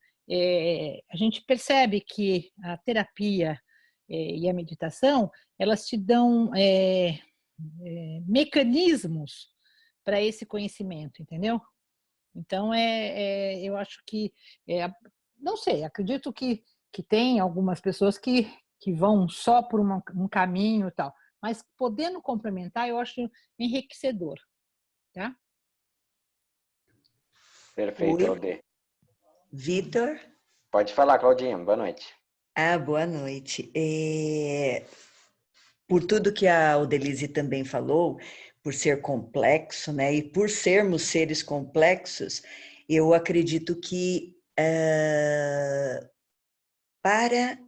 a gente percebe que a terapia e a meditação, elas te dão mecanismos para esse conhecimento, entendeu? Então, eu acho que, não sei, acredito que tem algumas pessoas que vão só por um caminho e tal, mas podendo complementar, eu acho enriquecedor, tá? Perfeito, Oi, Alde. Vitor. Pode falar, Claudinha. Boa noite. Boa noite. Por tudo que a Odelise também falou, por ser complexo, né, e por sermos seres complexos, eu acredito que para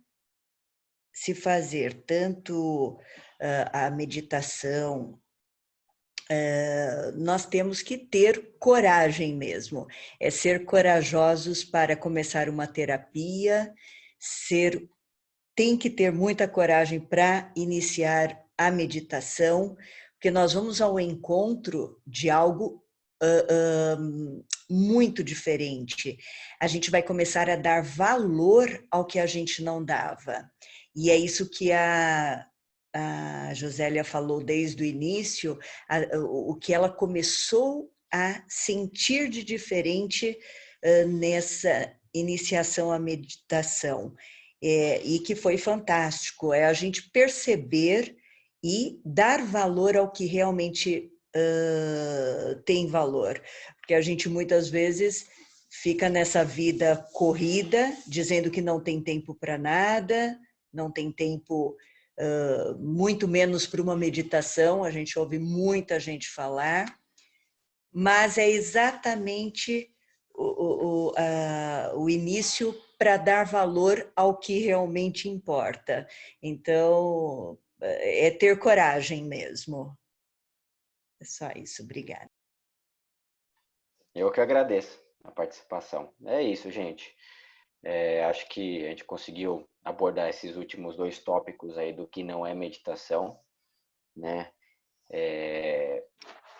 se fazer tanto a meditação, nós temos que ter coragem mesmo, ser corajosos para começar uma terapia, tem que ter muita coragem para iniciar a meditação, porque nós vamos ao encontro de algo muito diferente. A gente vai começar a dar valor ao que a gente não dava. E é isso que a Josélia falou desde o início, o que ela começou a sentir de diferente nessa iniciação à meditação. E que foi fantástico, a gente perceber e dar valor ao que realmente tem valor, porque a gente muitas vezes fica nessa vida corrida, dizendo que não tem tempo para nada, não tem tempo, muito menos para uma meditação, a gente ouve muita gente falar, mas é exatamente o início para dar valor ao que realmente importa. Então, é ter coragem mesmo. É só isso, obrigada. Eu que agradeço a participação. É isso, gente. Acho que a gente conseguiu abordar esses últimos 2 tópicos aí do que não é meditação, né?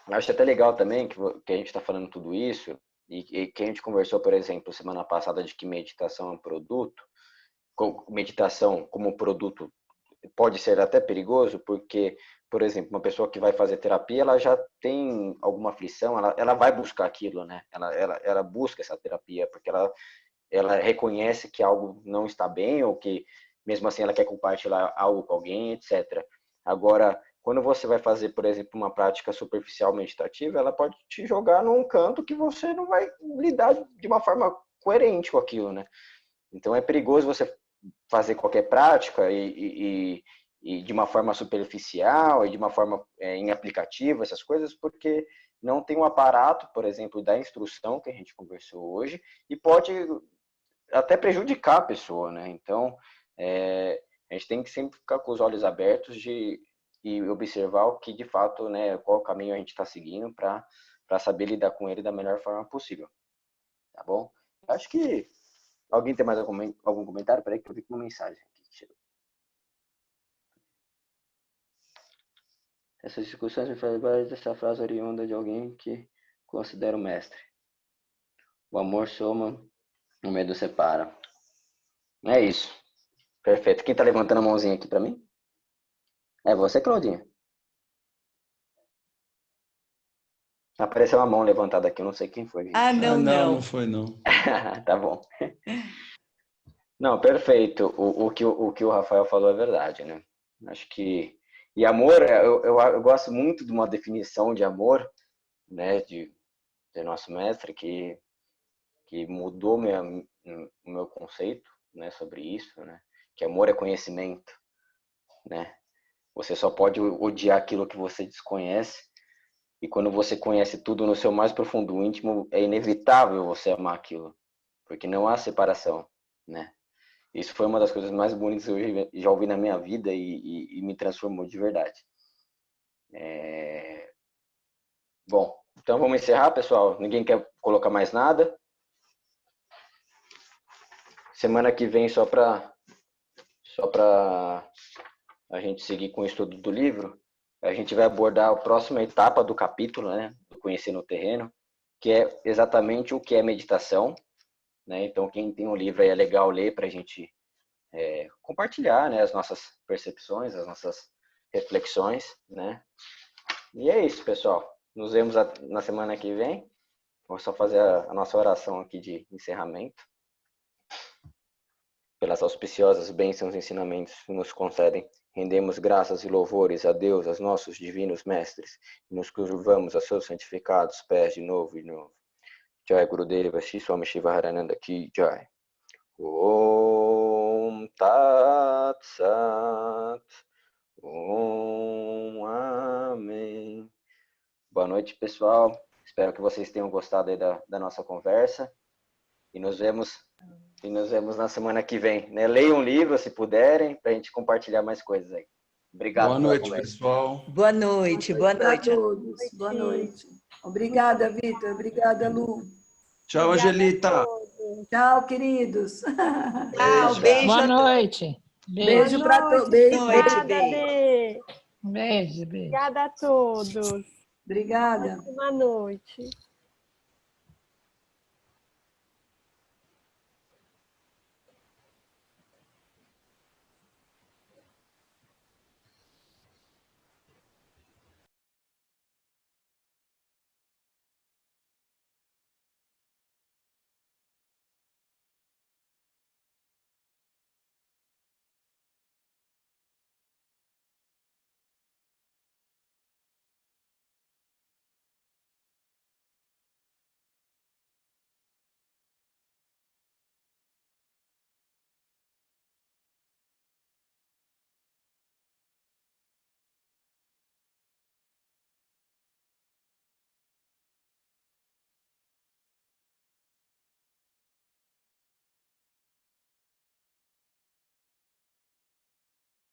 Acho até legal também que a gente está falando tudo isso e que a gente conversou, por exemplo, semana passada de que meditação é um produto. Meditação como produto pode ser até perigoso, porque, por exemplo, uma pessoa que vai fazer terapia, ela já tem alguma aflição, ela vai buscar aquilo, né? Ela busca essa terapia, porque ela reconhece que algo não está bem, ou que, mesmo assim, ela quer compartilhar algo com alguém, etc. Agora, quando você vai fazer, por exemplo, uma prática superficial meditativa, ela pode te jogar num canto que você não vai lidar de uma forma coerente com aquilo, né? Então é perigoso você fazer qualquer prática e de uma forma superficial e de uma forma inaplicativa, essas coisas, porque não tem um aparato, por exemplo, da instrução que a gente conversou hoje, e pode até prejudicar a pessoa, né? Então, a gente tem que sempre ficar com os olhos abertos e observar o que, de fato, né, qual caminho a gente está seguindo para saber lidar com ele da melhor forma possível. Tá bom? Acho que alguém tem mais algum comentário? Peraí que eu vi uma mensagem aqui. Essas discussões me fazem várias dessa frase oriunda de alguém que considero mestre. O amor soma, o medo separa. É isso. Perfeito. Quem tá levantando a mãozinha aqui para mim? É você, Claudinha? Apareceu uma mão levantada aqui, eu não sei quem foi. Gente. Não foi não. Tá bom. Não, perfeito. O que o Rafael falou é verdade, né? Acho que... E amor, eu gosto muito de uma definição de amor, né, de nosso mestre, que mudou o meu conceito, né, sobre isso, né? Que amor é conhecimento, né? Você só pode odiar aquilo que você desconhece, e quando você conhece tudo no seu mais profundo íntimo, é inevitável você amar aquilo, porque não há separação, né? Isso foi uma das coisas mais bonitas que eu já ouvi na minha vida e me transformou de verdade. Bom, então vamos encerrar, pessoal. Ninguém quer colocar mais nada? Semana que vem, só para a gente seguir com o estudo do livro, a gente vai abordar a próxima etapa do capítulo, né, do Conhecer no Terreno, que é exatamente o que é meditação, né? Então, quem tem o livro aí é legal ler para a gente compartilhar, né, as nossas percepções, as nossas reflexões, né? E é isso, pessoal. Nos vemos na semana que vem. Vou só fazer a nossa oração aqui de encerramento. Pelas auspiciosas bênçãos e ensinamentos que nos concedem, rendemos graças e louvores a Deus, aos nossos divinos mestres, e nos curvamos a seus santificados pés de novo e novo. Jai Gurudeva Shri Swami Shivaharananda Ki Jai. Om Tat Sat. Om Amém. Boa noite, pessoal. Espero que vocês tenham gostado aí da nossa conversa. E nos vemos na semana que vem, né? Leiam um livro, se puderem, para a gente compartilhar mais coisas aí. Obrigado. Boa noite, pessoal. Boa noite, boa noite. Para todos. Boa noite. Obrigada, Vitor. Obrigada, Lu. Tchau, Angelita. Tchau, queridos. Tchau, beijo. Boa noite. Beijo para todos. Beijo. Beijo. Obrigada a todos. Obrigada. Boa noite.